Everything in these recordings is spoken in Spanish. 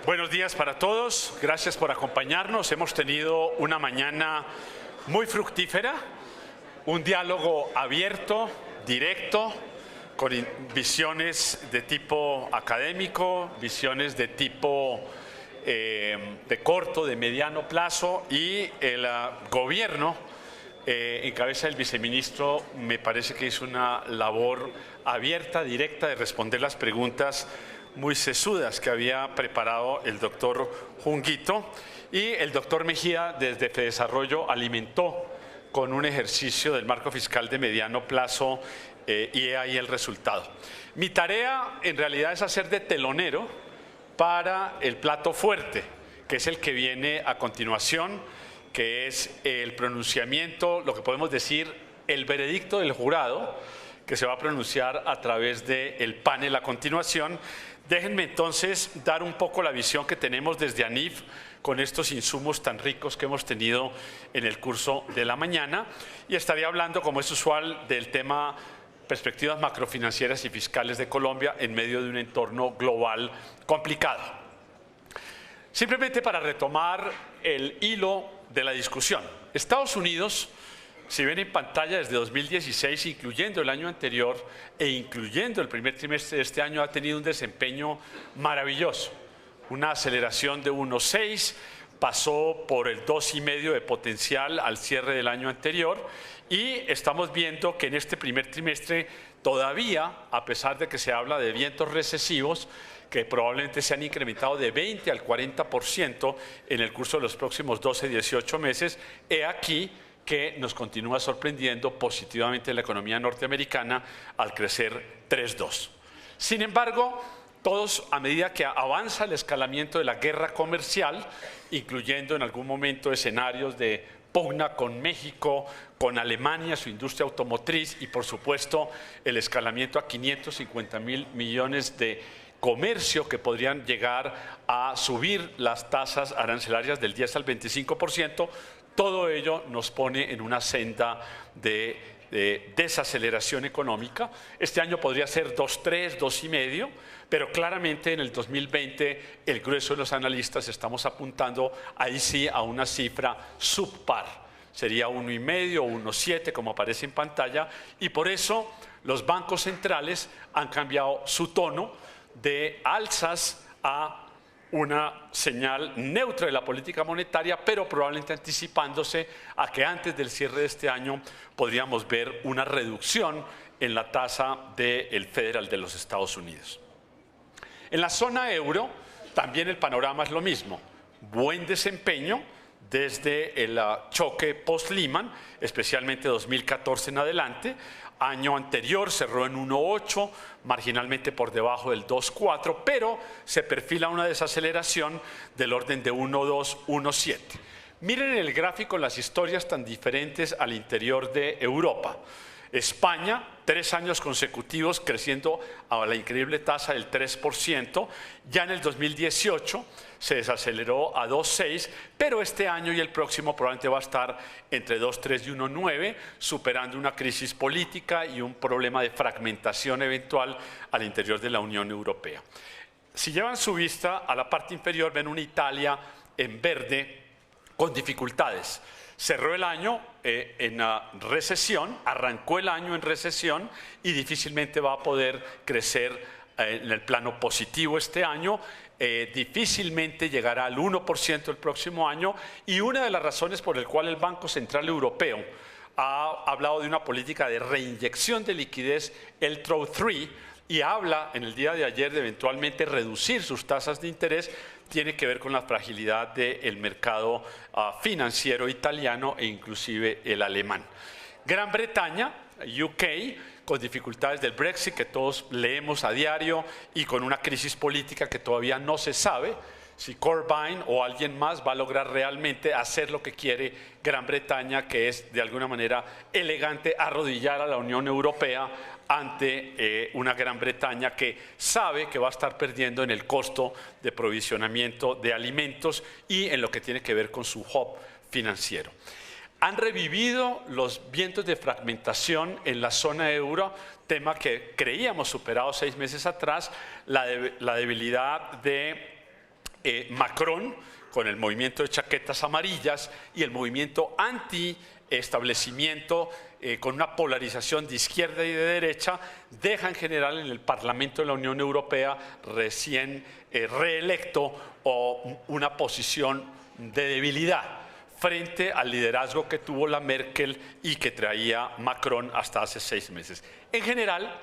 Buenos días para todos, gracias por acompañarnos. Hemos tenido una mañana muy fructífera, un diálogo abierto, directo, con visiones de tipo académico, visiones de tipo de corto, de mediano plazo, y el gobierno, en cabeza del viceministro, me parece que hizo una labor abierta, directa, de responder las preguntas muy sesudas que había preparado el doctor Junguito, y el doctor Mejía desde Fedesarrollo alimentó con un ejercicio del marco fiscal de mediano plazo y ahí el resultado. Mi tarea en realidad es hacer de telonero para el plato fuerte, que es el que viene a continuación, que es el pronunciamiento, lo que podemos decir, el veredicto del jurado, que se va a pronunciar a través del panel a continuación. Déjenme entonces dar un poco la visión que tenemos desde ANIF con estos insumos tan ricos que hemos tenido en el curso de la mañana, y estaría hablando, como es usual, del tema perspectivas macrofinancieras y fiscales de Colombia en medio de un entorno global complicado. Simplemente para retomar el hilo de la discusión, Estados Unidos, si ven en pantalla, desde 2016, incluyendo el año anterior e incluyendo el primer trimestre de este año, ha tenido un desempeño maravilloso. Una aceleración de 1,6, pasó por el 2,5 de potencial al cierre del año anterior, y estamos viendo que en este primer trimestre todavía, a pesar de que se habla de vientos recesivos, que probablemente se han incrementado de 20 al 40% en el curso de los próximos 12-18 meses, he aquí que nos continúa sorprendiendo positivamente la economía norteamericana al crecer 3,2. Sin embargo, todos, a medida que avanza el escalamiento de la guerra comercial, incluyendo en algún momento escenarios de pugna con México, con Alemania, su industria automotriz, y por supuesto el escalamiento a 550.000 millones de comercio que podrían llegar a subir las tasas arancelarias del 10 al 25%, todo ello nos pone en una senda de desaceleración económica. Este año podría ser 2,3, 2,5, pero claramente en el 2020 el grueso de los analistas estamos apuntando ahí sí a una cifra subpar. Sería 1,5 o 1,7 como aparece en pantalla, y por eso los bancos centrales han cambiado su tono de alzas a una señal neutra de la política monetaria, pero probablemente anticipándose a que antes del cierre de este año podríamos ver una reducción en la tasa del Federal de los Estados Unidos. En la zona euro también el panorama es lo mismo, buen desempeño desde el choque post-Lehman, especialmente 2014 en adelante. Año anterior cerró en 1,8, marginalmente por debajo del 2,4, pero se perfila una desaceleración del orden de 1,2, 1,7. Miren en el gráfico las historias tan diferentes al interior de Europa. España, 3 años consecutivos creciendo a la increíble tasa del 3%, ya en el 2018 se desaceleró a 2,6, pero este año y el próximo probablemente va a estar entre 2,3 y 1,9, superando una crisis política y un problema de fragmentación eventual al interior de la Unión Europea. Si llevan su vista a la parte inferior, ven una Italia en verde con dificultades. Cerró el año en recesión, arrancó el año en recesión y difícilmente va a poder crecer en el plano positivo este año, difícilmente llegará al 1% el próximo año, y una de las razones por el cual el Banco Central Europeo ha hablado de una política de reinyección de liquidez, el TROW3, y habla en el día de ayer de eventualmente reducir sus tasas de interés, tiene que ver con la fragilidad del mercado financiero italiano e inclusive el alemán. Gran Bretaña, UK, con dificultades del Brexit que todos leemos a diario y con una crisis política que todavía no se sabe si Corbyn o alguien más va a lograr realmente hacer lo que quiere Gran Bretaña, que es de alguna manera elegante arrodillar a la Unión Europea ante una Gran Bretaña que sabe que va a estar perdiendo en el costo de provisionamiento de alimentos y en lo que tiene que ver con su hub financiero. Han revivido los vientos de fragmentación en la zona euro, tema que creíamos superado 6 meses atrás, la debilidad de Macron, con el movimiento de chaquetas amarillas y el movimiento anti-establecimiento, con una polarización de izquierda y de derecha, deja en general en el Parlamento de la Unión Europea recién reelecto una posición de debilidad frente al liderazgo que tuvo la Merkel y que traía Macron hasta hace 6 meses. En general,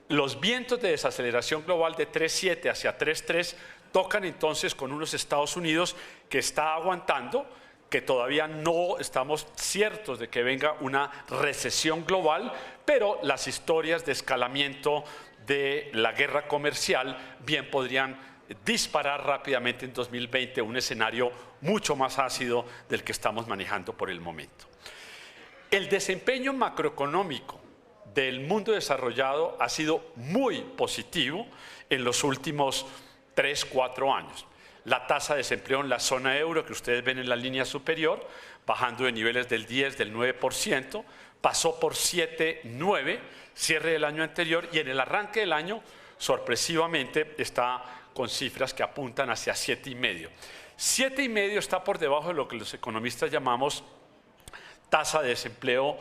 los vientos de desaceleración global de 3,7 hacia 3,3 tocan entonces con unos Estados Unidos que está aguantando, que todavía no estamos ciertos de que venga una recesión global, pero las historias de escalamiento de la guerra comercial bien podrían disparar rápidamente en 2020 un escenario mucho más ácido del que estamos manejando por el momento. El desempeño macroeconómico del mundo desarrollado ha sido muy positivo en los últimos 3-4 años. La tasa de desempleo en la zona euro, que ustedes ven en la línea superior, bajando de niveles del 10, del 9%, pasó por 7,9, cierre del año anterior, y en el arranque del año, sorpresivamente, está con cifras que apuntan hacia 7,5. 7,5 está por debajo de lo que los economistas llamamos tasa de desempleo,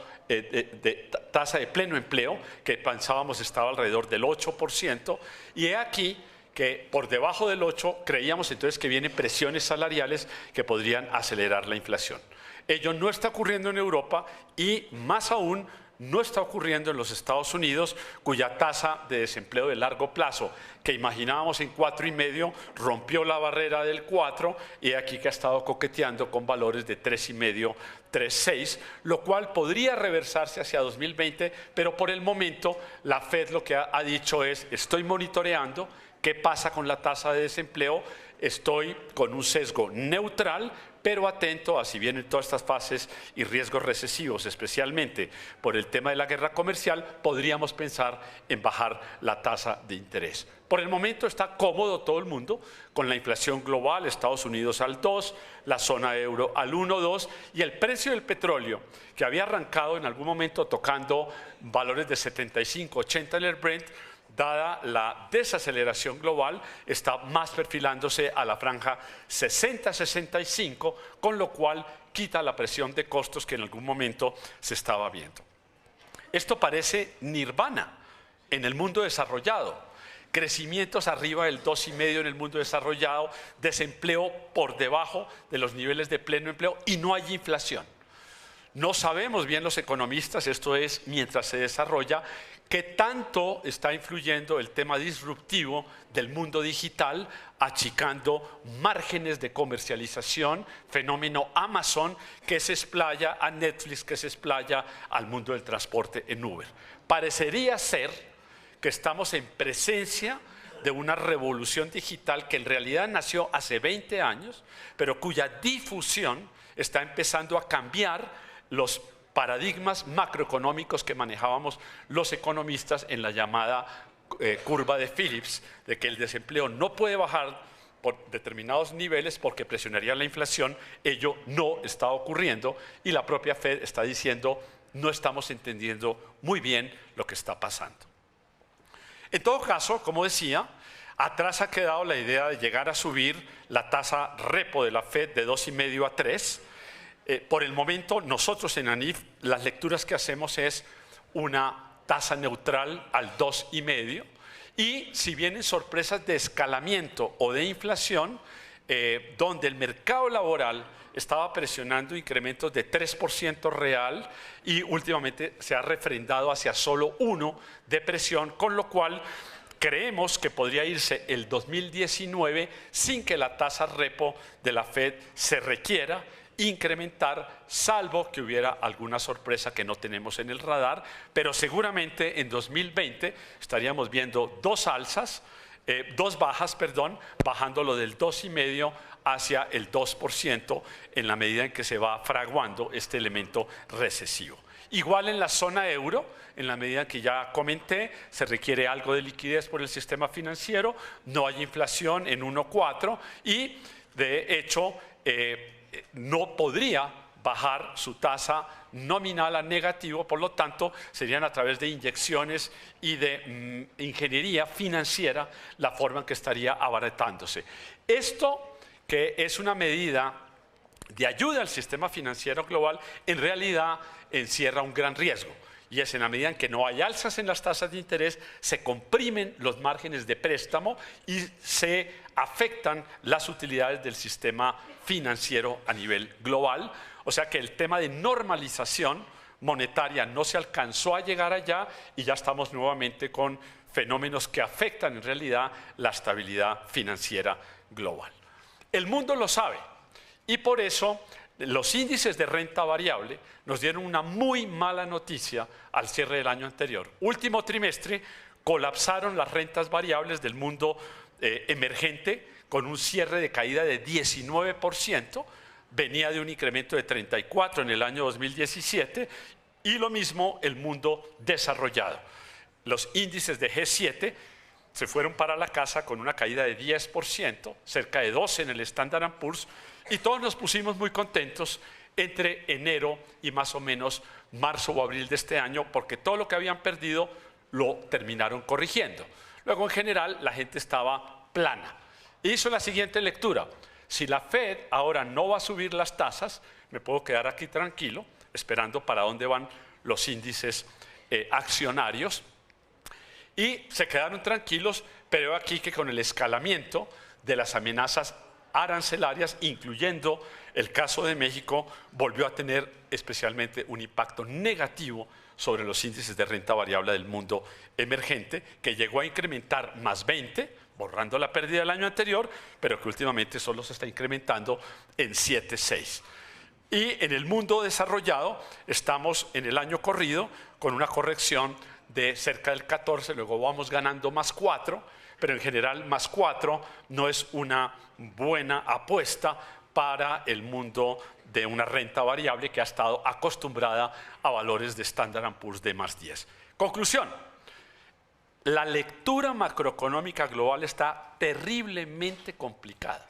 tasa de pleno empleo, que pensábamos estaba alrededor del 8%, y he aquí que por debajo del 8 creíamos entonces que vienen presiones salariales que podrían acelerar la inflación. Ello no está ocurriendo en Europa y más aún no está ocurriendo en los Estados Unidos, cuya tasa de desempleo de largo plazo, que imaginábamos en 4,5, rompió la barrera del 4 y aquí que ha estado coqueteando con valores de 3,5, 3,6, lo cual podría reversarse hacia 2020, pero por el momento la Fed lo que ha dicho es: estoy monitoreando qué pasa con la tasa de desempleo, estoy con un sesgo neutral, pero atento a si vienen todas estas fases y riesgos recesivos, especialmente por el tema de la guerra comercial, podríamos pensar en bajar la tasa de interés. Por el momento está cómodo todo el mundo, con la inflación global, Estados Unidos al 2, la zona euro al 1,2, y el precio del petróleo, que había arrancado en algún momento tocando valores de 75, 80 en el Brent, dada la desaceleración global, está más perfilándose a la franja 60-65, con lo cual quita la presión de costos que en algún momento se estaba viendo. Esto parece nirvana en el mundo desarrollado. Crecimientos arriba del 2,5 en el mundo desarrollado, desempleo por debajo de los niveles de pleno empleo y no hay inflación. No sabemos bien los economistas, esto es mientras se desarrolla, qué tanto está influyendo el tema disruptivo del mundo digital, achicando márgenes de comercialización, fenómeno Amazon que se explaya a Netflix, que se explaya al mundo del transporte en Uber. Parecería ser que estamos en presencia de una revolución digital que en realidad nació hace 20 años, pero cuya difusión está empezando a cambiar los paradigmas macroeconómicos que manejábamos los economistas en la llamada curva de Phillips, de que el desempleo no puede bajar por determinados niveles porque presionaría la inflación. Ello no está ocurriendo y la propia Fed está diciendo: no estamos entendiendo muy bien lo que está pasando. En todo caso, como decía, atrás ha quedado la idea de llegar a subir la tasa repo de la Fed de 2,5 a 3. Por el momento, nosotros en ANIF, las lecturas que hacemos es una tasa neutral al 2,5, y si vienen sorpresas de escalamiento o de inflación, donde el mercado laboral estaba presionando incrementos de 3% real y últimamente se ha refrendado hacia solo 1% de presión, con lo cual creemos que podría irse el 2019 sin que la tasa repo de la Fed se requiera incrementar, salvo que hubiera alguna sorpresa que no tenemos en el radar, pero seguramente en 2020 estaríamos viendo dos bajas, bajándolo del 2,5 hacia el 2% en la medida en que se va fraguando este elemento recesivo. Igual en la zona euro, en la medida en que ya comenté, se requiere algo de liquidez por el sistema financiero, no hay inflación en 1,4 y de hecho no podría bajar su tasa nominal a negativo, por lo tanto serían a través de inyecciones y de ingeniería financiera la forma en que estaría abaratándose. Esto, que es una medida de ayuda al sistema financiero global, en realidad encierra un gran riesgo. Y es en la medida en que no hay alzas en las tasas de interés, se comprimen los márgenes de préstamo y se afectan las utilidades del sistema financiero a nivel global. O sea que el tema de normalización monetaria no se alcanzó a llegar allá y ya estamos nuevamente con fenómenos que afectan en realidad la estabilidad financiera global. El mundo lo sabe y por eso los índices de renta variable nos dieron una muy mala noticia al cierre del año anterior. Último trimestre colapsaron las rentas variables del mundo emergente con un cierre de caída de 19%, venía de un incremento de 34% en el año 2017 y lo mismo el mundo desarrollado. Los índices de G7 se fueron para la casa con una caída de 10%, cerca de 12% en el Standard & Poor's, y todos nos pusimos muy contentos entre enero y más o menos marzo o abril de este año, porque todo lo que habían perdido lo terminaron corrigiendo. Luego, en general, la gente estaba plana. Hizo la siguiente lectura: si la Fed ahora no va a subir las tasas, me puedo quedar aquí tranquilo, esperando para dónde van los índices accionarios. Y se quedaron tranquilos, pero aquí que con el escalamiento de las amenazas arancelarias, incluyendo el caso de México, volvió a tener especialmente un impacto negativo sobre los índices de renta variable del mundo emergente, que llegó a incrementar más 20, borrando la pérdida del año anterior, pero que últimamente solo se está incrementando en 7,6. Y en el mundo desarrollado estamos en el año corrido con una corrección de cerca del 14, luego vamos ganando más 4, pero en general más 4 no es una buena apuesta para el mundo de una renta variable que ha estado acostumbrada a valores de Standard & Poor's de más 10. Conclusión: la lectura macroeconómica global está terriblemente complicada.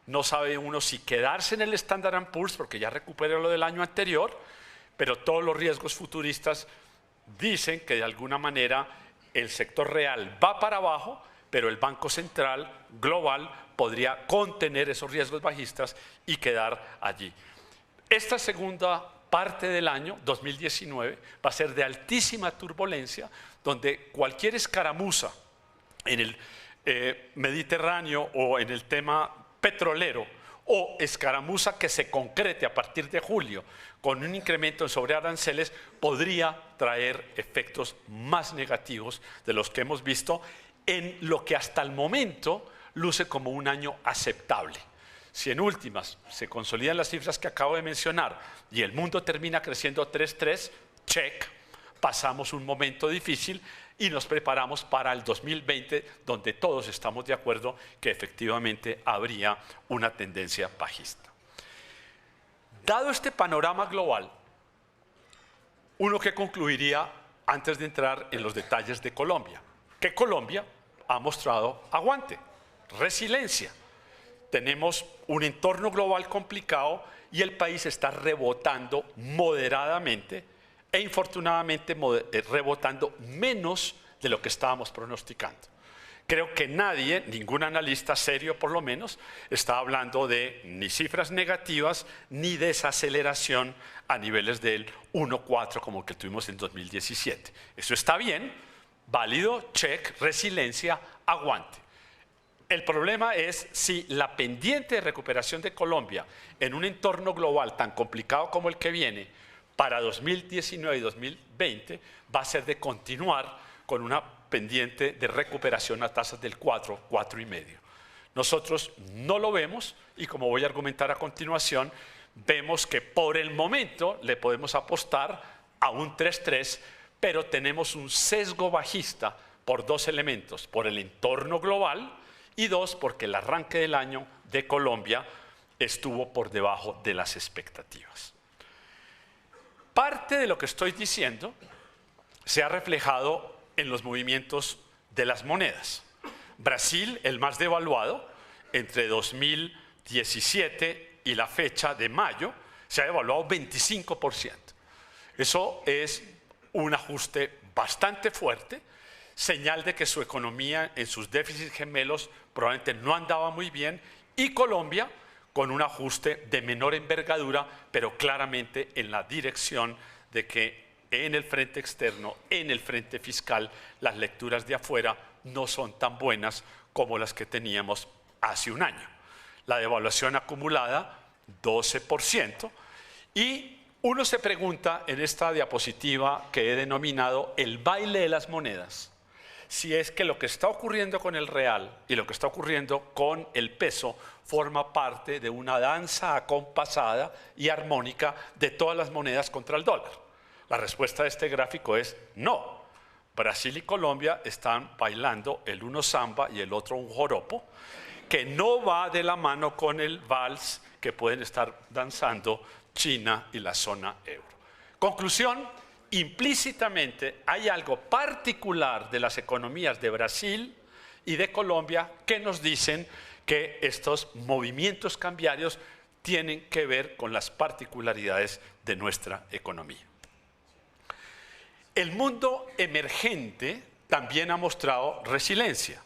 No sabe uno si quedarse en el Standard & Poor's porque ya recuperó lo del año anterior, pero todos los riesgos futuristas dicen que de alguna manera el sector real va para abajo, pero el Banco Central global podría contener esos riesgos bajistas y quedar allí. Esta segunda parte del año 2019 va a ser de altísima turbulencia, donde cualquier escaramuza en el Mediterráneo o en el tema petrolero, o escaramuza que se concrete a partir de julio con un incremento en sobrearanceles, podría traer efectos más negativos de los que hemos visto en lo que hasta el momento luce como un año aceptable. Si en últimas se consolidan las cifras que acabo de mencionar y el mundo termina creciendo 3,3, check, pasamos un momento difícil y nos preparamos para el 2020, donde todos estamos de acuerdo que efectivamente habría una tendencia bajista. Dado este panorama global, uno que concluiría antes de entrar en los detalles de Colombia, que Colombia ha mostrado aguante, resiliencia. Tenemos un entorno global complicado y el país está rebotando moderadamente e infortunadamente rebotando menos de lo que estábamos pronosticando. Creo que nadie, ningún analista serio por lo menos, está hablando de ni cifras negativas ni desaceleración a niveles del 1,4 como el que tuvimos en 2017. Eso está bien, válido, check, resiliencia, aguante. El problema es si la pendiente de recuperación de Colombia en un entorno global tan complicado como el que viene para 2019 y 2020 va a ser de continuar con una pendiente de recuperación a tasas del 4, 4,5. Nosotros no lo vemos y, como voy a argumentar a continuación, vemos que por el momento le podemos apostar a un 3,3, pero tenemos un sesgo bajista por dos elementos: por el entorno global y dos, porque el arranque del año de Colombia estuvo por debajo de las expectativas. Parte de lo que estoy diciendo se ha reflejado en los movimientos de las monedas. Brasil, el más devaluado, entre 2017 y la fecha de mayo, se ha devaluado 25%. Eso es un ajuste bastante fuerte, señal de que su economía en sus déficits gemelos probablemente no andaba muy bien, y Colombia con un ajuste de menor envergadura, pero claramente en la dirección de que en el frente externo, en el frente fiscal, las lecturas de afuera no son tan buenas como las que teníamos hace un año. La devaluación acumulada, 12%, y uno se pregunta en esta diapositiva que he denominado el baile de las monedas, si es que lo que está ocurriendo con el real y lo que está ocurriendo con el peso forma parte de una danza acompasada y armónica de todas las monedas contra el dólar. La respuesta de este gráfico es no. Brasil y Colombia están bailando el uno samba y el otro un joropo, que no va de la mano con el vals que pueden estar danzando China y la zona euro. Conclusión, implícitamente hay algo particular de las economías de Brasil y de Colombia que nos dicen que estos movimientos cambiarios tienen que ver con las particularidades de nuestra economía. El mundo emergente también ha mostrado resiliencia.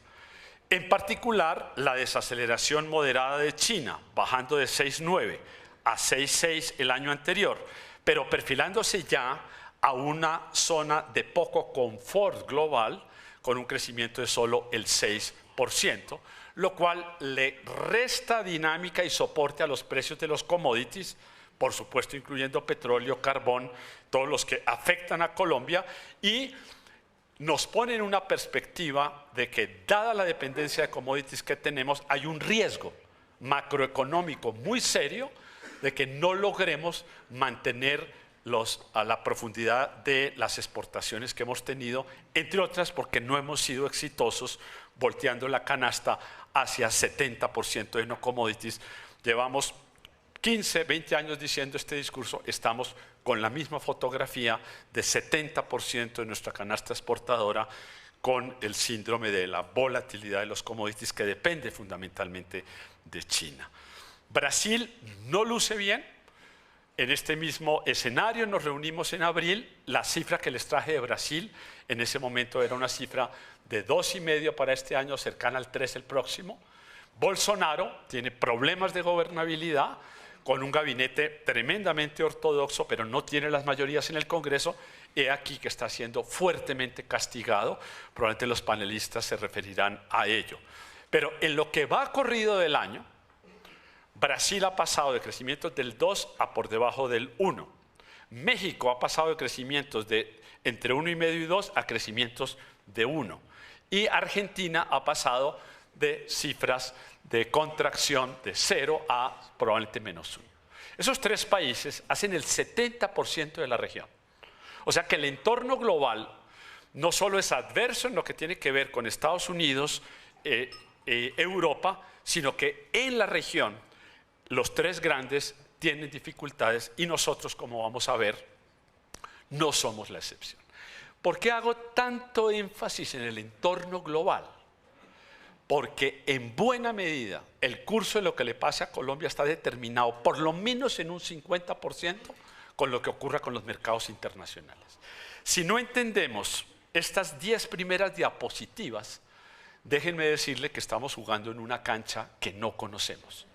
En particular, la desaceleración moderada de China, bajando de 6,9 a 6,6 el año anterior, pero perfilándose ya a una zona de poco confort global, con un crecimiento de solo el 6%, lo cual le resta dinámica y soporte a los precios de los commodities, por supuesto incluyendo petróleo, carbón, todos los que afectan a Colombia, y nos pone en una perspectiva de que, dada la dependencia de commodities que tenemos, hay un riesgo macroeconómico muy serio de que no logremos mantener a la profundidad de las exportaciones que hemos tenido, entre otras porque no hemos sido exitosos volteando la canasta hacia 70% de no commodities. Llevamos 15, 20 años diciendo este discurso, estamos con la misma fotografía de 70% de nuestra canasta exportadora con el síndrome de la volatilidad de los commodities que depende fundamentalmente de China. Brasil no luce bien. En este mismo escenario nos reunimos en abril. La cifra que les traje de Brasil en ese momento era una cifra de 2,5 para este año, cercana al 3 el próximo. Bolsonaro tiene problemas de gobernabilidad, con un gabinete tremendamente ortodoxo, pero no tiene las mayorías en el Congreso. He aquí que está siendo fuertemente castigado. Probablemente los panelistas se referirán a ello. Pero en lo que va corrido del año, Brasil ha pasado de crecimientos del 2 a por debajo del 1. México ha pasado de crecimientos de entre 1,5 y 2 a crecimientos de 1. Y Argentina ha pasado de cifras de contracción de 0 a probablemente -1. Esos tres países hacen el 70% de la región. O sea que el entorno global no solo es adverso en lo que tiene que ver con Estados Unidos, Europa, sino que en la región los tres grandes tienen dificultades y nosotros, como vamos a ver, no somos la excepción. ¿Por qué hago tanto énfasis en el entorno global? Porque en buena medida el curso de lo que le pase a Colombia está determinado por lo menos en un 50% con lo que ocurra con los mercados internacionales. Si no entendemos estas 10 primeras diapositivas, déjenme decirle que estamos jugando en una cancha que no conocemos.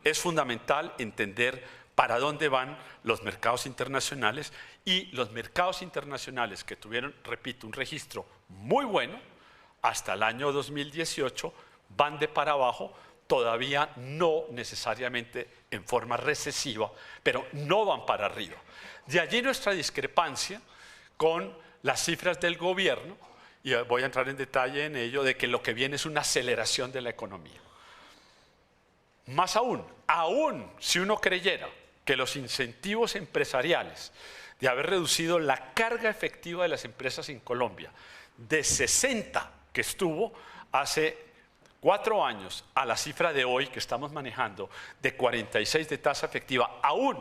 Es fundamental entender para dónde van los mercados internacionales, y los mercados internacionales que tuvieron, repito, un registro muy bueno hasta el año 2018, van de para abajo, todavía no necesariamente en forma recesiva, pero no van para arriba. De allí nuestra discrepancia con las cifras del gobierno, y voy a entrar en detalle en ello, de que lo que viene es una aceleración de la economía. Más aún si uno creyera que los incentivos empresariales de haber reducido la carga efectiva de las empresas en Colombia de 60 que estuvo hace 4 años a la cifra de hoy que estamos manejando de 46 de tasa efectiva, aún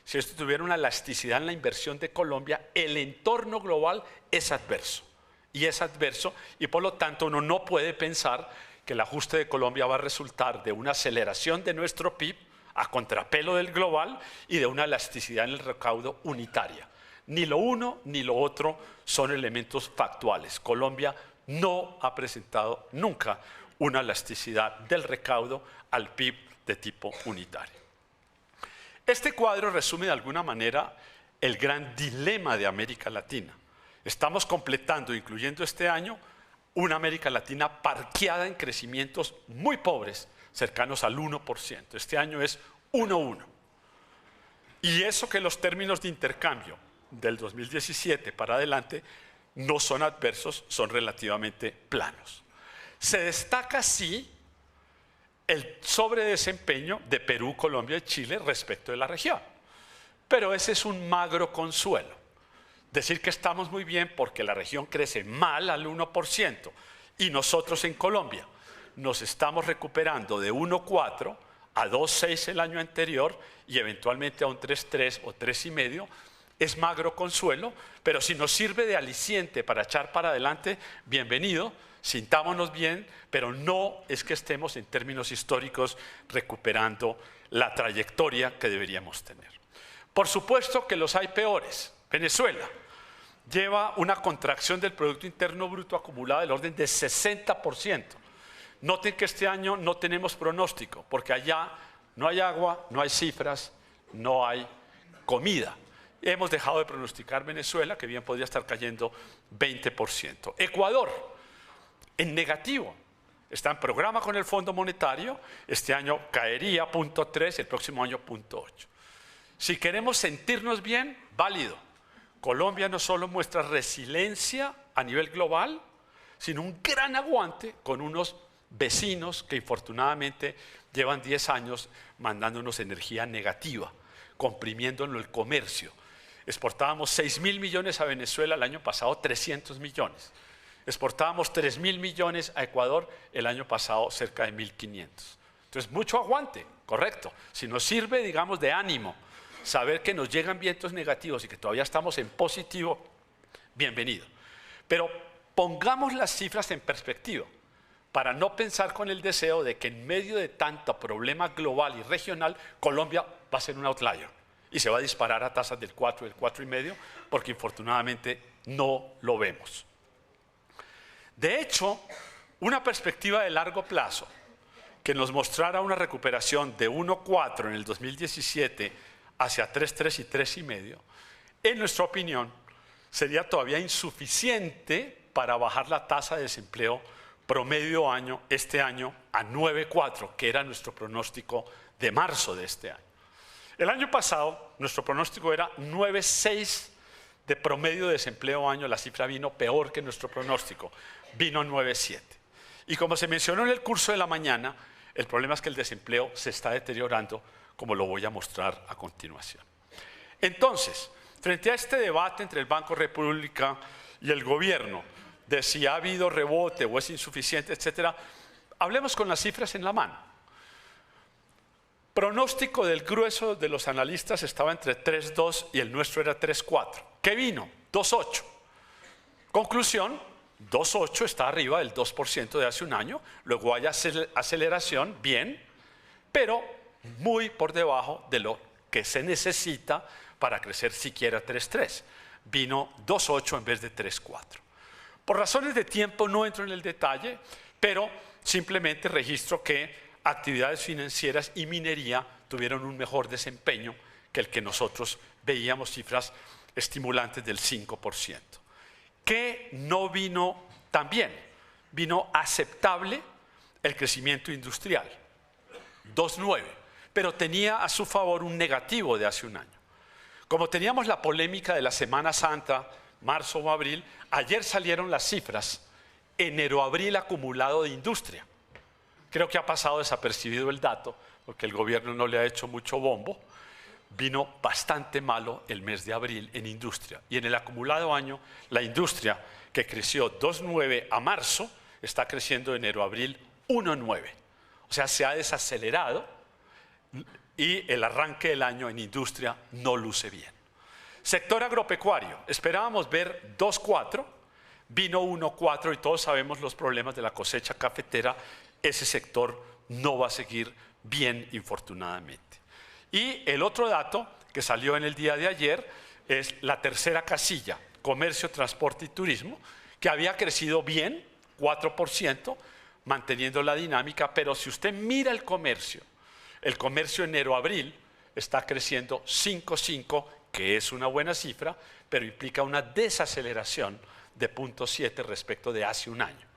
si esto tuviera una elasticidad en la inversión de Colombia, el entorno global es adverso. Y por lo tanto uno no puede pensar que el ajuste de Colombia va a resultar de una aceleración de nuestro PIB a contrapelo del global y de una elasticidad en el recaudo unitaria. Ni lo uno ni lo otro son elementos factuales. Colombia no ha presentado nunca una elasticidad del recaudo al PIB de tipo unitario. Este cuadro resume de alguna manera el gran dilema de América Latina. Estamos completando, incluyendo este año, una América Latina parqueada en crecimientos muy pobres, cercanos al 1%. Este año es 1,1. Y eso que los términos de intercambio del 2017 para adelante no son adversos, son relativamente planos. Se destaca, sí, el sobredesempeño de Perú, Colombia y Chile respecto de la región. Pero ese es un magro consuelo. Decir que estamos muy bien porque la región crece mal al 1% y nosotros en Colombia nos estamos recuperando de 1,4 a 2,6 el año anterior y eventualmente a un 3,3 o 3,5, es magro consuelo, pero si nos sirve de aliciente para echar para adelante, bienvenido, sintámonos bien, pero no es que estemos en términos históricos recuperando la trayectoria que deberíamos tener. Por supuesto que los hay peores. Venezuela lleva una contracción del Producto Interno Bruto acumulada del orden de 60%. Noten que este año no tenemos pronóstico, porque allá no hay agua, no hay cifras, no hay comida. Hemos dejado de pronosticar Venezuela, que bien podría estar cayendo 20%. Ecuador, en negativo, está en programa con el Fondo Monetario, este año caería 0,3, el próximo año 0,8. Si queremos sentirnos bien, válido. Colombia no solo muestra resiliencia a nivel global, sino un gran aguante con unos vecinos que infortunadamente llevan 10 años mandándonos energía negativa, comprimiéndonos el comercio. Exportábamos 6.000 millones a Venezuela el año pasado, 300 millones. Exportábamos 3.000 millones a Ecuador el año pasado, cerca de 1.500. Entonces, mucho aguante, correcto. Si nos sirve, digamos, de ánimo, saber que nos llegan vientos negativos y que todavía estamos en positivo, bienvenido. Pero pongamos las cifras en perspectiva, para no pensar con el deseo de que en medio de tanto problema global y regional, Colombia va a ser un outlier y se va a disparar a tasas del 4, del 4,5, porque infortunadamente no lo vemos. De hecho, una perspectiva de largo plazo que nos mostrara una recuperación de 1,4 en el 2017 hacia 3,3 y 3,5, en nuestra opinión, sería todavía insuficiente para bajar la tasa de desempleo promedio año, este año, a 9,4, que era nuestro pronóstico de marzo de este año. El año pasado, nuestro pronóstico era 9,6 de promedio de desempleo año, la cifra vino peor que nuestro pronóstico, vino 9,7. Y como se mencionó en el curso de la mañana, el problema es que el desempleo se está deteriorando, como lo voy a mostrar a continuación. Entonces, frente a este debate entre el Banco República y el gobierno, de si ha habido rebote o es insuficiente, etcétera, hablemos con las cifras en la mano. Pronóstico del grueso de los analistas estaba entre 3,2 y el nuestro era 3,4. ¿Qué vino? 2,8. Conclusión, 2,8 está arriba del 2% de hace un año, luego hay aceleración, bien, pero muy por debajo de lo que se necesita para crecer siquiera 3,3. Vino 2,8 en vez de 3,4. Por razones de tiempo no entro en el detalle, pero simplemente registro que actividades financieras y minería tuvieron un mejor desempeño que el que nosotros veíamos, cifras estimulantes del 5%. ¿Qué no vino tan bien? Vino aceptable el crecimiento industrial, 2,9, pero tenía a su favor un negativo de hace un año. Como teníamos la polémica de la Semana Santa, marzo o abril, ayer salieron las cifras, enero-abril acumulado de industria. Creo que ha pasado desapercibido el dato, porque el gobierno no le ha hecho mucho bombo. Vino bastante malo el mes de abril en industria. Y en el acumulado año, la industria, que creció 2,9 a marzo, está creciendo enero-abril 1,9. O sea, se ha desacelerado y el arranque del año en industria no luce bien. Sector agropecuario, esperábamos ver 2,4, vino 1,4 y todos sabemos los problemas de la cosecha cafetera. Ese sector no va a seguir bien, infortunadamente. Y el otro dato que salió en el día de ayer es la tercera casilla, comercio, transporte y turismo, que había crecido bien, 4%, manteniendo la dinámica, pero si usted mira el comercio enero-abril está creciendo 5,5, que es una buena cifra, pero implica una desaceleración de 0,7 respecto de hace un año.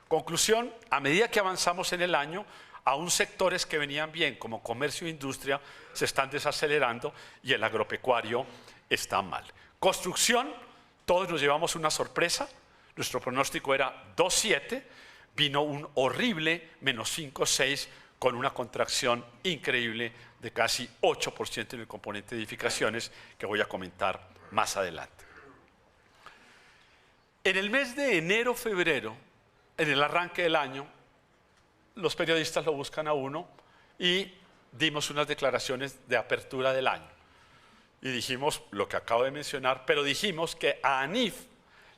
Conclusión, a medida que avanzamos en el año, aún sectores que venían bien, como comercio e industria, se están desacelerando y el agropecuario está mal. Construcción, todos nos llevamos una sorpresa. Nuestro pronóstico era 2,7, vino un horrible -5,6 con una contracción increíble de casi 8% en el componente de edificaciones que voy a comentar más adelante. En el mes de enero-febrero, en el arranque del año, los periodistas lo buscan a uno y dimos unas declaraciones de apertura del año. Y dijimos lo que acabo de mencionar, pero dijimos que a ANIF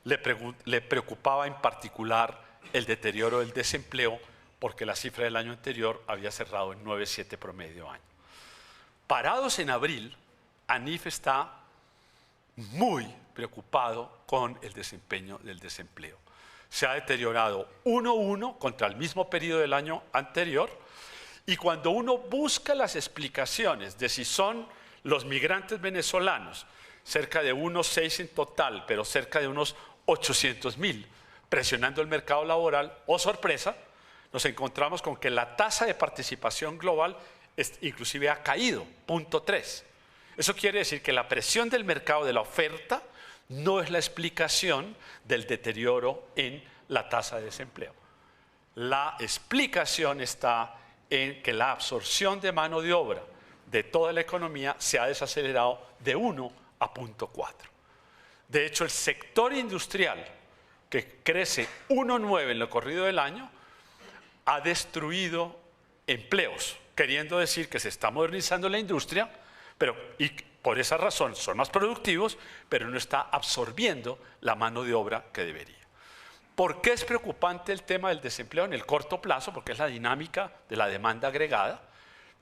le preocupaba en particular el deterioro del desempleo porque la cifra del año anterior había cerrado en 9,7 promedio año. Parados en abril, ANIF está muy preocupado con el desempeño del desempleo. Se ha deteriorado 1,1 contra el mismo periodo del año anterior, y cuando uno busca las explicaciones de si son los migrantes venezolanos, cerca de 1,6 en total, pero cerca de unos 800,000, presionando el mercado laboral, oh sorpresa, nos encontramos con que la tasa de participación global inclusive ha caído, 0,3. Eso quiere decir que la presión del mercado de la oferta no es la explicación del deterioro en la tasa de desempleo. La explicación está en que la absorción de mano de obra de toda la economía se ha desacelerado de 1 a 0,4. De hecho, el sector industrial, que crece 1,9 en lo corrido del año, ha destruido empleos, queriendo decir que se está modernizando la industria, y por esa razón son más productivos, pero no está absorbiendo la mano de obra que debería. ¿Por qué es preocupante el tema del desempleo en el corto plazo? Porque es la dinámica de la demanda agregada,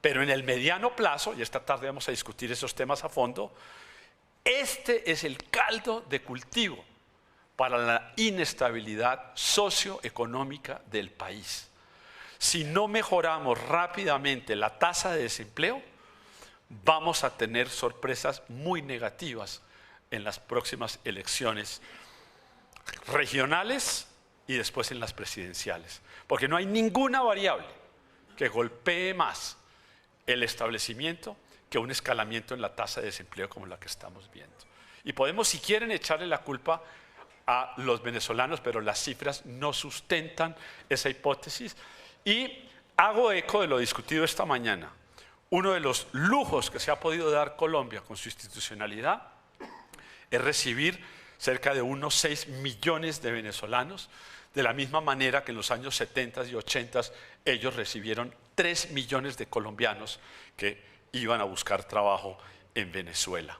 pero en el mediano plazo, y esta tarde vamos a discutir esos temas a fondo, este es el caldo de cultivo para la inestabilidad socioeconómica del país. Si no mejoramos rápidamente la tasa de desempleo, vamos a tener sorpresas muy negativas en las próximas elecciones regionales y después en las presidenciales, porque no hay ninguna variable que golpee más el establecimiento que un escalamiento en la tasa de desempleo como la que estamos viendo. Y podemos, si quieren, echarle la culpa a los venezolanos, pero las cifras no sustentan esa hipótesis. Y hago eco de lo discutido esta mañana. Uno de los lujos que se ha podido dar Colombia con su institucionalidad es recibir cerca de unos 6 millones de venezolanos, de la misma manera que en los años 70 y 80 ellos recibieron 3 millones de colombianos que iban a buscar trabajo en Venezuela.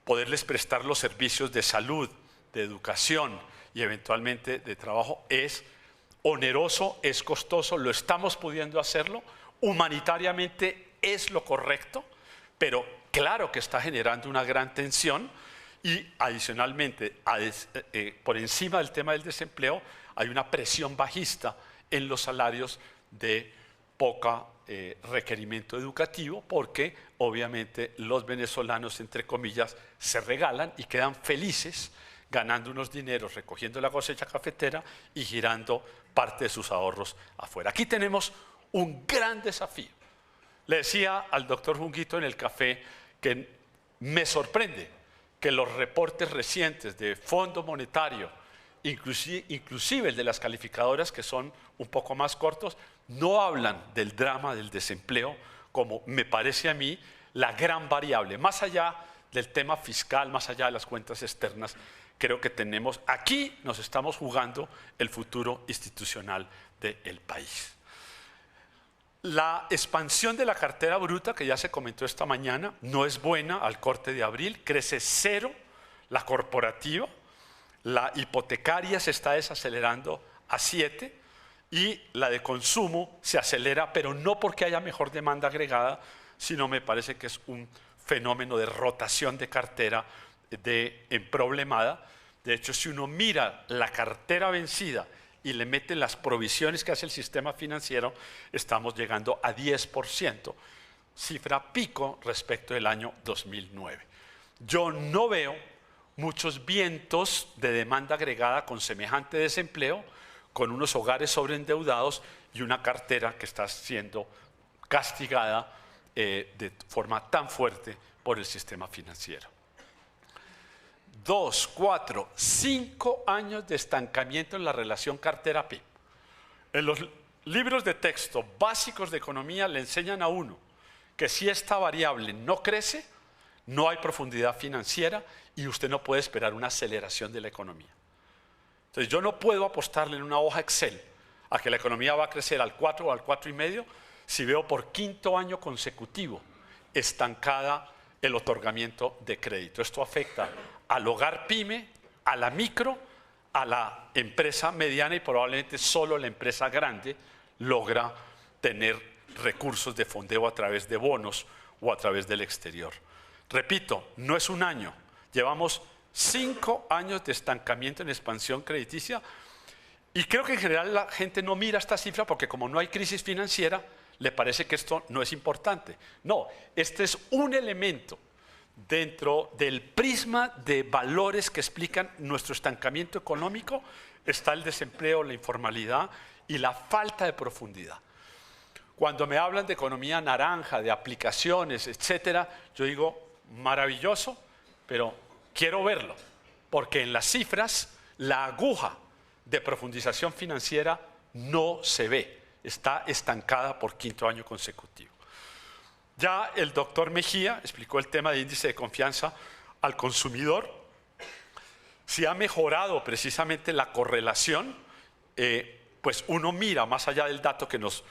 Poderles prestar los servicios de salud, de educación y eventualmente de trabajo es oneroso, es costoso, lo estamos pudiendo hacerlo, humanitariamente es lo correcto, pero claro que está generando una gran tensión y adicionalmente, por encima del tema del desempleo, hay una presión bajista en los salarios de poco requerimiento educativo, porque obviamente los venezolanos, entre comillas, se regalan y quedan felices ganando unos dineros, recogiendo la cosecha cafetera y girando parte de sus ahorros afuera. Aquí tenemos un gran desafío. Le decía al doctor Junguito en el café que me sorprende que los reportes recientes de Fondo Monetario, inclusive el de las calificadoras que son un poco más cortos, no hablan del drama del desempleo como me parece a mí la gran variable. Más allá del tema fiscal, más allá de las cuentas externas, creo que aquí nos estamos jugando el futuro institucional del país. La expansión de la cartera bruta, que ya se comentó esta mañana, no es buena al corte de abril, crece 0 la corporativa, la hipotecaria se está desacelerando a 7 y la de consumo se acelera, pero no porque haya mejor demanda agregada, sino me parece que es un fenómeno de rotación de cartera emproblemada. De hecho, si uno mira la cartera vencida y le meten las provisiones que hace el sistema financiero, estamos llegando a 10%, cifra pico respecto del año 2009. Yo no veo muchos vientos de demanda agregada con semejante desempleo, con unos hogares sobreendeudados y una cartera que está siendo castigada de forma tan fuerte por el sistema financiero. 2, 4, 5 años de estancamiento en la relación cartera-PIB. En los libros de texto básicos de economía le enseñan a uno que si esta variable no crece, no hay profundidad financiera y usted no puede esperar una aceleración de la economía. Entonces yo no puedo apostarle en una hoja Excel a que la economía va a crecer al 4 o al 4,5 si veo por quinto año consecutivo estancada el otorgamiento de crédito. Esto afecta al hogar pyme, a la micro, a la empresa mediana y probablemente solo la empresa grande logra tener recursos de fondeo a través de bonos o a través del exterior. Repito, no es un año, llevamos 5 años de estancamiento en expansión crediticia y creo que en general la gente no mira esta cifra porque como no hay crisis financiera, le parece que esto no es importante. No, este es un elemento dentro del prisma de valores que explican nuestro estancamiento económico, está el desempleo, la informalidad y la falta de profundidad. Cuando me hablan de economía naranja, de aplicaciones, etcétera, yo digo, maravilloso, pero quiero verlo, porque en las cifras la aguja de profundización financiera no se ve, está estancada por quinto año consecutivo. Ya el doctor Mejía explicó el tema de índice de confianza al consumidor. Si ha mejorado precisamente la correlación, pues uno mira más allá del dato que nos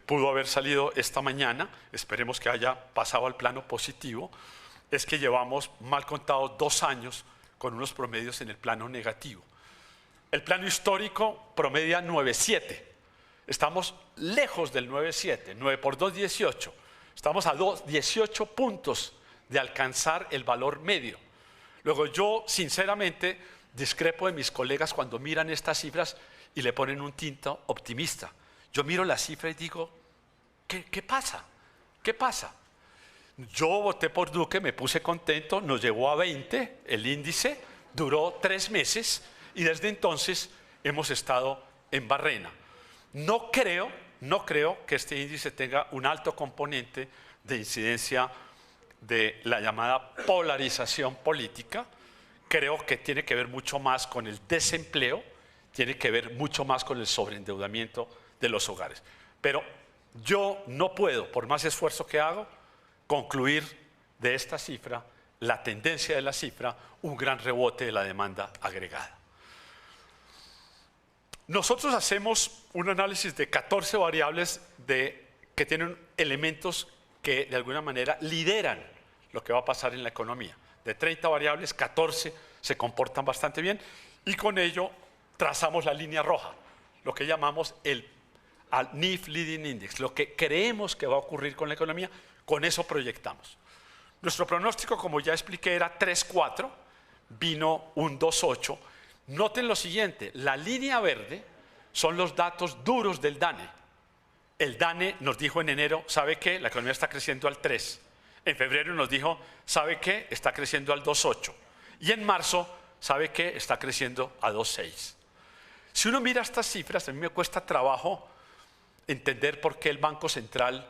pudo haber salido esta mañana, esperemos que haya pasado al plano positivo, es que llevamos mal contado 2 años con unos promedios en el plano negativo. El plano histórico promedia 9,7. Estamos lejos del 9,7, 9 por 2, 18. Estamos a 18 puntos de alcanzar el valor medio. Luego yo sinceramente discrepo de mis colegas cuando miran estas cifras y le ponen un tinto optimista. Yo miro la cifra y digo, ¿qué pasa? ¿Qué pasa? Yo voté por Duque, me puse contento, nos llevó a 20 el índice, duró 3 meses y desde entonces hemos estado en barrena. No creo que este índice tenga un alto componente de incidencia de la llamada polarización política. Creo que tiene que ver mucho más con el desempleo, tiene que ver mucho más con el sobreendeudamiento de los hogares. Pero yo no puedo, por más esfuerzo que hago, concluir de esta cifra, la tendencia de la cifra, un gran rebote de la demanda agregada. Nosotros hacemos un análisis de 14 variables que tienen elementos que de alguna manera lideran lo que va a pasar en la economía. De 30 variables, 14 se comportan bastante bien y con ello trazamos la línea roja, lo que llamamos el NIF Leading Index, lo que creemos que va a ocurrir con la economía, con eso proyectamos. Nuestro pronóstico, como ya expliqué, era 3,4, vino un 2,8. Noten lo siguiente, la línea verde son los datos duros del DANE. El DANE nos dijo en enero, ¿sabe qué? La economía está creciendo al 3. En febrero nos dijo, ¿sabe qué? Está creciendo al 2,8. Y en marzo, ¿sabe qué? Está creciendo a 2,6. Si uno mira estas cifras, a mí me cuesta trabajo entender por qué el Banco Central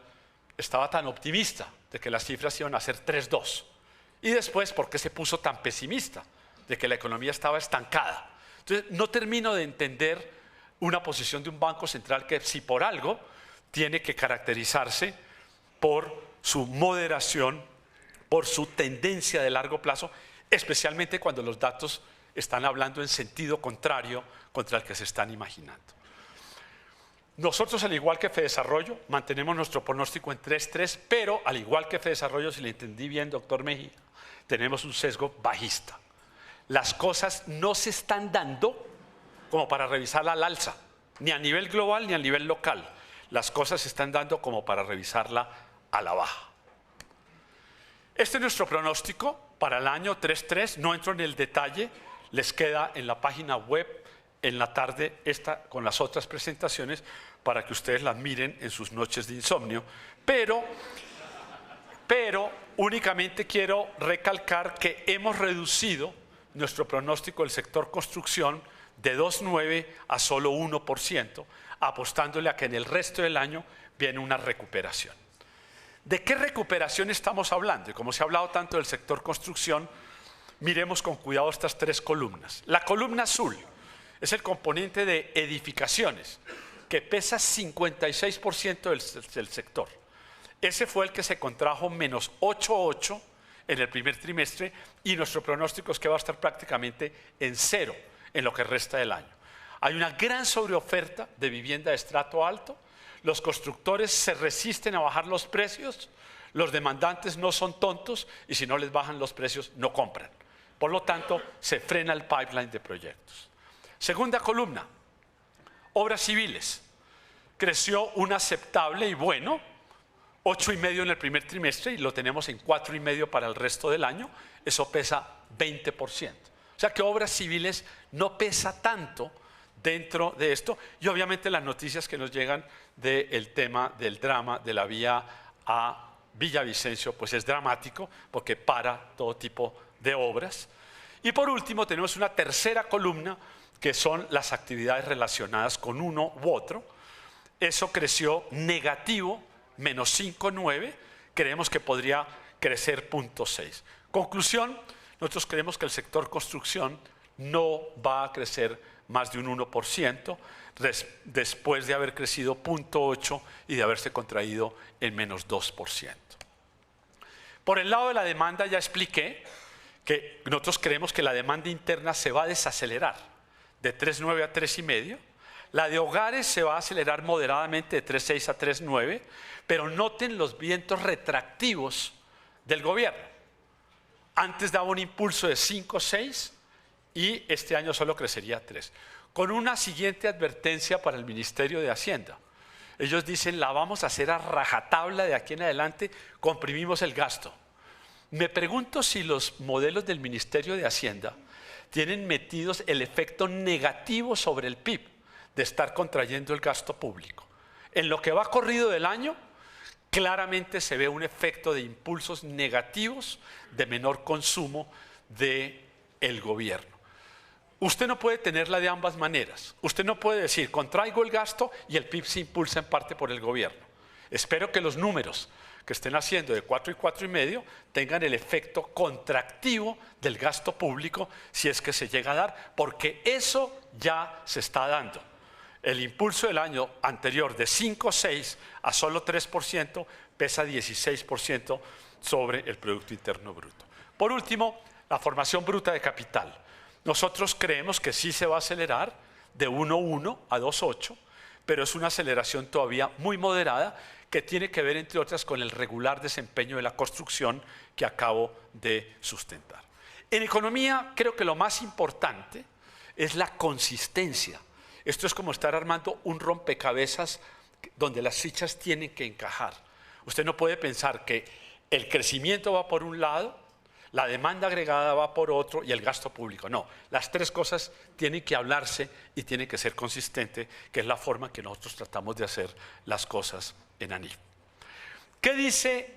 estaba tan optimista de que las cifras iban a ser 3,2. Y después, ¿por qué se puso tan pesimista de que la economía estaba estancada? Entonces, no termino de entender una posición de un Banco Central que, si por algo, tiene que caracterizarse por su moderación, por su tendencia de largo plazo, especialmente cuando los datos están hablando en sentido contrario contra el que se están imaginando. Nosotros, al igual que Fedesarrollo, mantenemos nuestro pronóstico en 3,3, pero al igual que Fedesarrollo, si le entendí bien, doctor Mejía, tenemos un sesgo bajista. Las cosas no se están dando como para revisarla al alza, ni a nivel global ni a nivel local. Las cosas se están dando como para revisarla a la baja. Este es nuestro pronóstico para el año 3,3. No entro en el detalle, les queda en la página web en la tarde esta con las otras presentaciones para que ustedes las miren en sus noches de insomnio, pero únicamente quiero recalcar que hemos reducido nuestro pronóstico del sector construcción de 2,9 a solo 1%, apostándole a que en el resto del año viene una recuperación. ¿De qué recuperación estamos hablando? Y como se ha hablado tanto del sector construcción, miremos con cuidado estas tres columnas. La columna azul es el componente de edificaciones, que pesa 56% del sector. Ese fue el que se contrajo menos 8,8 en el primer trimestre y nuestro pronóstico es que va a estar prácticamente en cero en lo que resta del año. Hay una gran sobreoferta de vivienda de estrato alto, los constructores se resisten a bajar los precios, los demandantes no son tontos y si no les bajan los precios no compran. Por lo tanto, se frena el pipeline de proyectos. Segunda columna, obras civiles. Creció un aceptable y bueno, 8,5 en el primer trimestre y lo tenemos en 4,5 para el resto del año. Eso pesa 20%. O sea que obras civiles no pesa tanto dentro de esto y obviamente las noticias que nos llegan del tema del drama de la vía a Villavicencio pues es dramático porque para todo tipo de obras. Y por último tenemos una tercera columna que son las actividades relacionadas con uno u otro. Eso creció negativo, menos 5,9, creemos que podría crecer 0,6. Conclusión, nosotros creemos que el sector construcción no va a crecer más de un 1%, después de haber crecido 0,8 y de haberse contraído en menos 2%. Por el lado de la demanda ya expliqué que nosotros creemos que la demanda interna se va a desacelerar de 3,9 a 3,5. La de hogares se va a acelerar moderadamente de 3,6 a 3,9, pero noten los vientos retractivos del gobierno. Antes daba un impulso de 5,6 y este año solo crecería 3. Con una siguiente advertencia para el Ministerio de Hacienda. Ellos dicen, la vamos a hacer a rajatabla de aquí en adelante, comprimimos el gasto. Me pregunto si los modelos del Ministerio de Hacienda tienen metidos el efecto negativo sobre el PIB de estar contrayendo el gasto público. En lo que va corrido del año, claramente se ve un efecto de impulsos negativos de menor consumo del gobierno. Usted no puede tenerla de ambas maneras. Usted no puede decir, contraigo el gasto y el PIB se impulsa en parte por el gobierno. Espero que los números que estén haciendo de 4 y 4,5 tengan el efecto contractivo del gasto público si es que se llega a dar, porque eso ya se está dando. El impulso del año anterior de 5,6 a solo 3% pesa 16% sobre el Producto Interno Bruto. Por último, la formación bruta de capital. Nosotros creemos que sí se va a acelerar de 1,1 a 2,8, pero es una aceleración todavía muy moderada que tiene que ver, entre otras, con el regular desempeño de la construcción que acabo de sustentar. En economía, creo que lo más importante es la consistencia. Esto es como estar armando un rompecabezas donde las fichas tienen que encajar. Usted no puede pensar que el crecimiento va por un lado, la demanda agregada va por otro y el gasto público. No, las tres cosas tienen que hablarse y tienen que ser consistentes, que es la forma que nosotros tratamos de hacer las cosas en ANIF. ¿Qué dice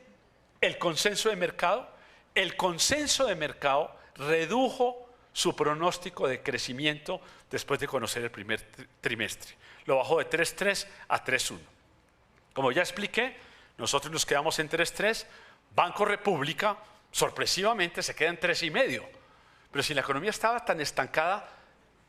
el consenso de mercado? El consenso de mercado redujo su pronóstico de crecimiento después de conocer el primer trimestre. Lo bajó de 3,3 a 3,1. Como ya expliqué, nosotros nos quedamos en 3,3. Banco República, sorpresivamente, se queda en 3,5. Pero si la economía estaba tan estancada,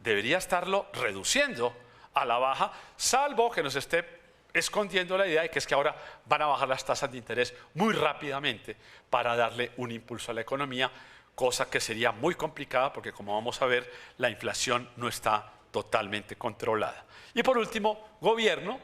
debería estarlo reduciendo a la baja, salvo que nos esté escondiendo la idea de que es que ahora van a bajar las tasas de interés muy rápidamente para darle un impulso a la economía, cosa que sería muy complicada porque, como vamos a ver, la inflación no está totalmente controlada. Y por último, gobierno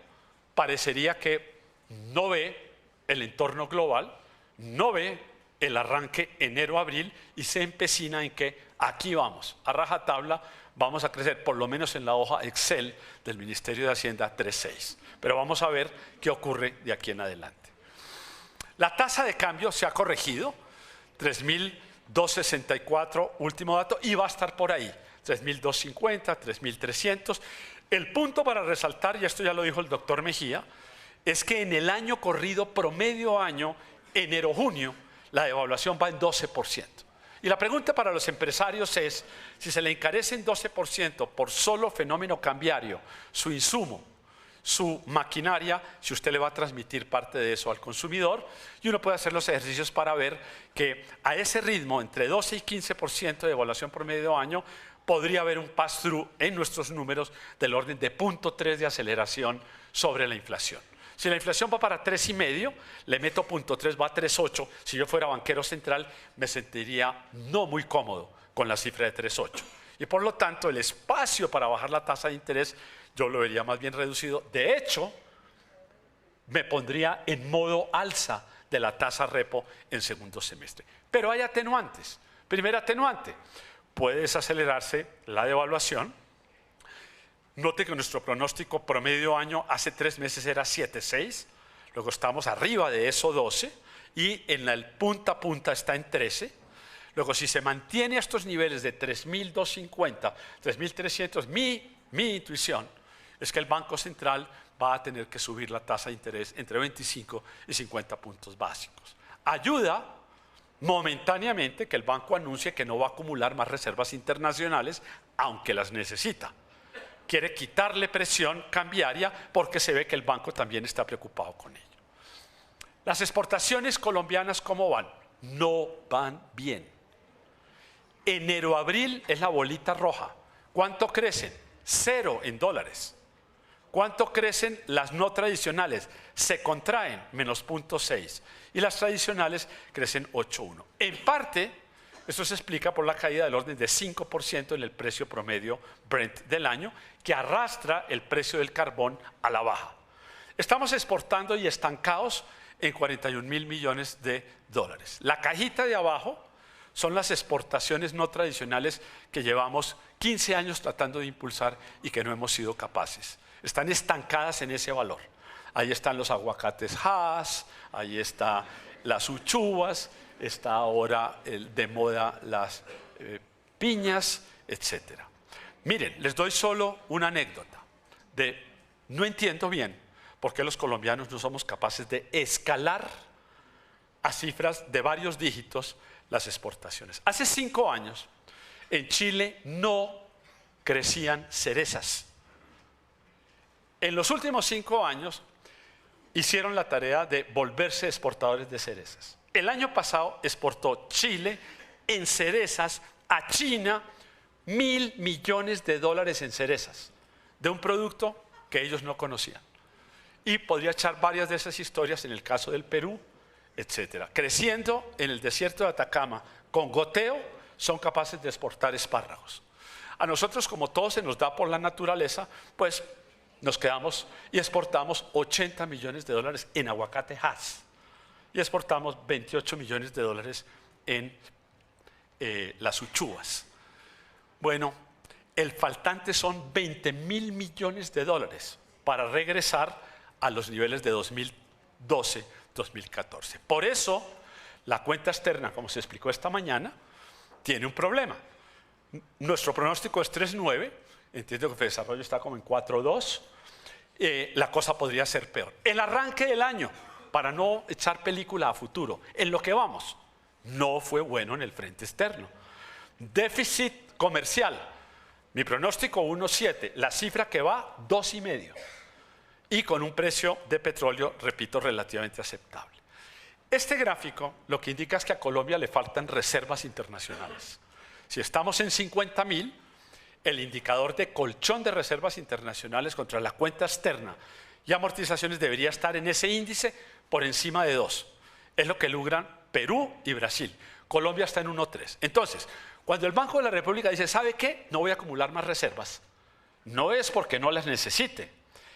parecería que no ve el entorno global, no ve el arranque enero-abril y se empecina en que aquí vamos, a rajatabla, vamos a crecer, por lo menos en la hoja Excel del Ministerio de Hacienda, 3,6. Pero vamos a ver qué ocurre de aquí en adelante. La tasa de cambio se ha corregido, 3.264, último dato, y va a estar por ahí, 3.250, 3.300. El punto para resaltar, y esto ya lo dijo el doctor Mejía, es que en el año corrido, promedio año, enero-junio, la devaluación va en 12%. Y la pregunta para los empresarios es, si se le encarece en 12% por solo fenómeno cambiario, su insumo, su maquinaria, si usted le va a transmitir parte de eso al consumidor, y uno puede hacer los ejercicios para ver que a ese ritmo, entre 12 y 15% de devaluación por medio año, podría haber un pass-through en nuestros números del orden de 0.3 de aceleración sobre la inflación. Si la inflación va para 3,5, le meto 0.3, va a 3,8. Si yo fuera banquero central, me sentiría no muy cómodo con la cifra de 3,8. Y por lo tanto, el espacio para bajar la tasa de interés, yo lo vería más bien reducido. De hecho, me pondría en modo alza de la tasa repo en segundo semestre. Pero hay atenuantes. Primer atenuante, puede desacelerarse la devaluación. Note que nuestro pronóstico promedio año hace 3 meses era 7,6, luego estamos arriba de eso 12 y en el punta a punta está en 13. Luego si se mantiene a estos niveles de 3.250, 3.300, mi intuición es que el Banco Central va a tener que subir la tasa de interés entre 25 y 50 puntos básicos. Ayuda momentáneamente que el banco anuncie que no va a acumular más reservas internacionales, aunque las necesita. Quiere quitarle presión cambiaria porque se ve que el banco también está preocupado con ello. Las exportaciones colombianas, ¿cómo van? No van bien. Enero-abril es la bolita roja. ¿Cuánto crecen? 0 en dólares. ¿Cuánto crecen las no tradicionales? Se contraen, menos 0.6. Y las tradicionales crecen 8,1. En parte, esto se explica por la caída del orden de 5% en el precio promedio Brent del año, que arrastra el precio del carbón a la baja. Estamos exportando y estancados en 41.000 millones de dólares. La cajita de abajo son las exportaciones no tradicionales que llevamos 15 años tratando de impulsar y que no hemos sido capaces. Están estancadas en ese valor. Ahí están los aguacates Hass, ahí están las uchuvas, está ahora de moda las piñas, etc. Miren, les doy solo una anécdota. No entiendo bien por qué los colombianos no somos capaces de escalar a cifras de varios dígitos las exportaciones. Hace 5 años en Chile no crecían cerezas. En los últimos 5 años hicieron la tarea de volverse exportadores de cerezas. El año pasado exportó Chile en cerezas a China 1.000 millones de dólares en cerezas, de un producto que ellos no conocían. Y podría echar varias de esas historias en el caso del Perú, etc. Creciendo en el desierto de Atacama, con goteo, son capaces de exportar espárragos. A nosotros, como todo se nos da por la naturaleza, pues nos quedamos y exportamos 80 millones de dólares en aguacate Hass. Y exportamos 28 millones de dólares en las uchuvas. Bueno, el faltante son 20.000 millones de dólares para regresar a los niveles de 2012-2014. Por eso, la cuenta externa, como se explicó esta mañana, tiene un problema. Nuestro pronóstico es 3,9, entiendo que el desarrollo está como en 4,2, la cosa podría ser peor. El arranque del año, para no echar película a futuro, en lo que vamos, no fue bueno en el frente externo. Déficit comercial, mi pronóstico 1,7, la cifra que va 2,5 y con un precio de petróleo, repito, relativamente aceptable. Este gráfico lo que indica es que a Colombia le faltan reservas internacionales. Si estamos en 50.000, el indicador de colchón de reservas internacionales contra la cuenta externa y amortizaciones debería estar en ese índice por encima de 2. Es lo que logran Perú y Brasil. Colombia está en 1,3. Entonces, cuando el Banco de la República dice, ¿sabe qué? No voy a acumular más reservas. No es porque no las necesite,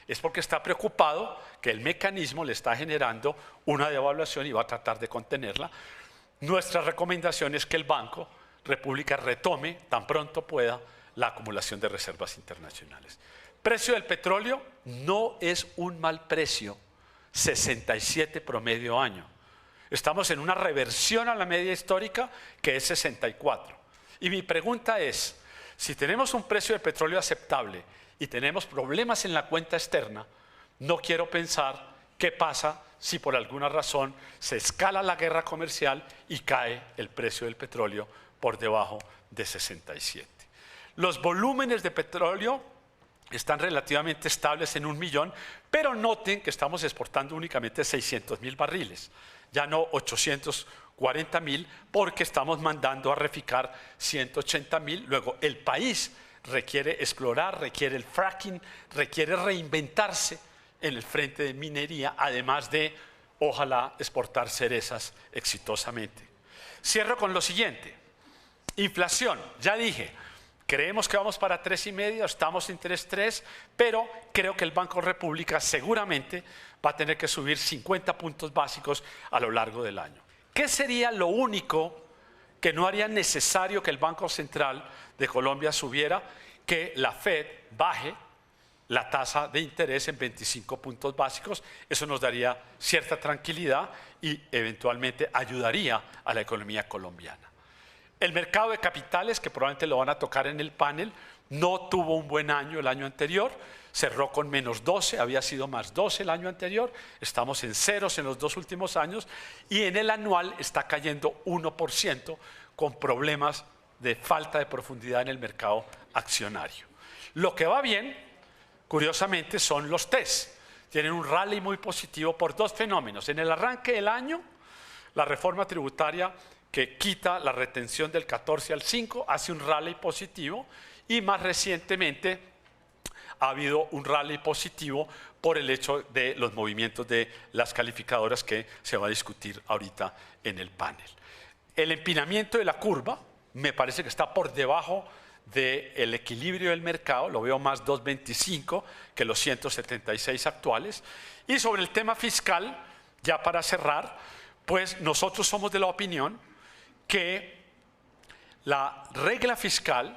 es porque está preocupado que el mecanismo le está generando una devaluación y va a tratar de contenerla. Nuestra recomendación es que el Banco República retome tan pronto pueda la acumulación de reservas internacionales. Precio del petróleo no es un mal precio, 67 promedio año. Estamos en una reversión a la media histórica que es 64. Y mi pregunta es, Si tenemos un precio de petróleo aceptable y tenemos problemas en la cuenta externa, no quiero pensar qué pasa si por alguna razón se escala la guerra comercial y cae el precio del petróleo por debajo de 67. Los volúmenes de petróleo están relativamente estables en 1 millón, pero noten que estamos exportando únicamente 600.000 barriles, ya no 840.000, porque estamos mandando a reficar 180.000. Luego el país requiere explorar, requiere el fracking, requiere reinventarse en el frente de minería, además de, ojalá, exportar cerezas exitosamente. Cierro con lo siguiente. Inflación, ya dije, creemos que vamos para 3,5, estamos en 3,3, pero creo que el Banco República seguramente va a tener que subir 50 puntos básicos a lo largo del año. ¿Qué sería lo único que no haría necesario que el Banco Central de Colombia subiera? Que la Fed baje la tasa de interés en 25 puntos básicos. Eso nos daría cierta tranquilidad y eventualmente ayudaría a la economía colombiana. El mercado de capitales, que probablemente lo van a tocar en el panel, no tuvo un buen año el año anterior, cerró con menos 12, había sido más 12 el año anterior, estamos en ceros en los 2 últimos años y en el anual está cayendo 1% con problemas de falta de profundidad en el mercado accionario. Lo que va bien, curiosamente, son los TES. Tienen un rally muy positivo por 2 fenómenos. En el arranque del año, la reforma tributaria que quita la retención del 14 al 5 hace un rally positivo y más recientemente ha habido un rally positivo por el hecho de los movimientos de las calificadoras que se va a discutir ahorita en el panel. El empinamiento de la curva me parece que está por debajo del equilibrio del mercado, lo veo más 2.25 que los 176 actuales. Y sobre el tema fiscal, ya para cerrar, pues nosotros somos de la opinión que la regla fiscal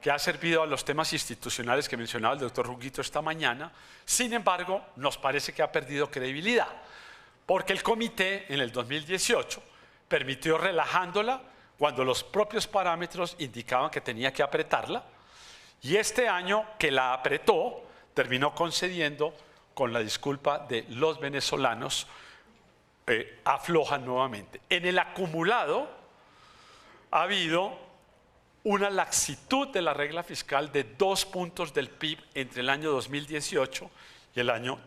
que ha servido a los temas institucionales que mencionaba el doctor Ruguito esta mañana, sin embargo, nos parece que ha perdido credibilidad, porque el comité en el 2018 permitió relajándola cuando los propios parámetros indicaban que tenía que apretarla, y este año que la apretó, terminó concediendo, con la disculpa de los venezolanos, aflojan nuevamente. En el acumulado ha habido una laxitud de la regla fiscal de 2 puntos del PIB entre el año 2018 y el año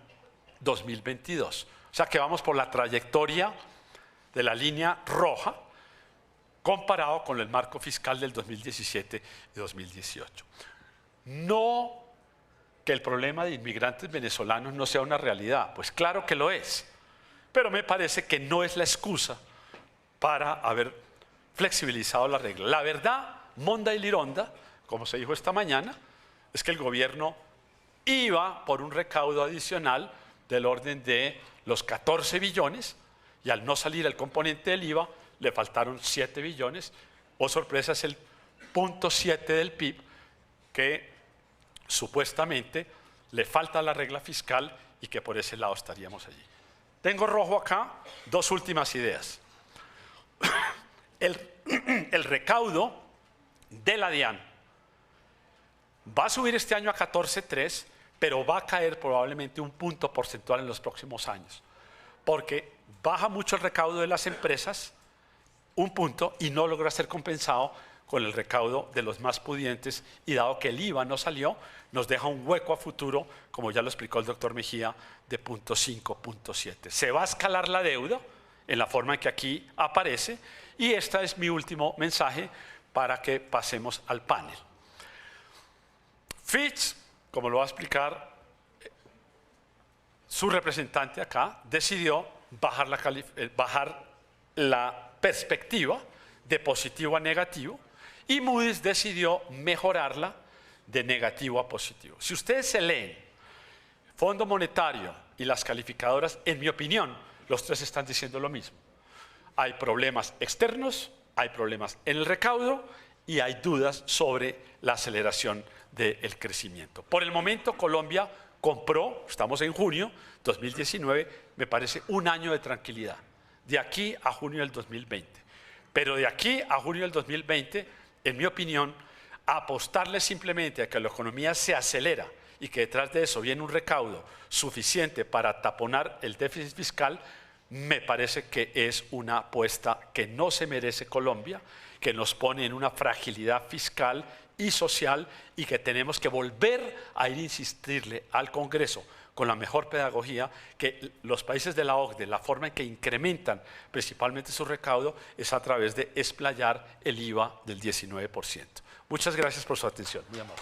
2022. O sea que vamos por la trayectoria de la línea roja, comparado con el marco fiscal del 2017 y 2018. No que el problema de inmigrantes venezolanos no sea una realidad, pues claro que lo es, pero me parece que no es la excusa para haber flexibilizado la regla. La verdad, monda y lironda, como se dijo esta mañana, es que el gobierno iba por un recaudo adicional del orden de los 14 billones y al no salir el componente del IVA, le faltaron 7 billones, o sorpresa, es el 0.7 del PIB que supuestamente le falta a la regla fiscal y que por ese lado estaríamos allí. Tengo rojo acá, 2 últimas ideas. El recaudo de la DIAN va a subir este año a 14.3, pero va a caer probablemente 1 punto porcentual en los próximos años, porque baja mucho el recaudo de las empresas, 1 punto, y no logra ser compensado con el recaudo de los más pudientes, y dado que el IVA no salió, nos deja un hueco a futuro, como ya lo explicó el doctor Mejía, de 0.5, 0.7. Se va a escalar la deuda en la forma en que aquí aparece, y este es mi último mensaje para que pasemos al panel. Fitch, como lo va a explicar su representante acá, decidió bajar la perspectiva de positivo a negativo, y Moody's decidió mejorarla de negativo a positivo. Si ustedes se leen Fondo Monetario y las calificadoras, en mi opinión, los 3 están diciendo lo mismo. Hay problemas externos, hay problemas en el recaudo y hay dudas sobre la aceleración del crecimiento. Por el momento, Colombia compró, estamos en junio 2019, me parece un año de tranquilidad, de aquí a junio del 2020. Pero de aquí a junio del 2020, en mi opinión, Apostarle simplemente a que la economía se acelera y que detrás de eso viene un recaudo suficiente para taponar el déficit fiscal, me parece que es una apuesta que no se merece Colombia, que nos pone en una fragilidad fiscal y social y que tenemos que volver a ir a insistirle al Congreso con la mejor pedagogía que los países de la OCDE, la forma en que incrementan principalmente su recaudo es a través de explayar el IVA del 19%. Muchas gracias por su atención, muy amable.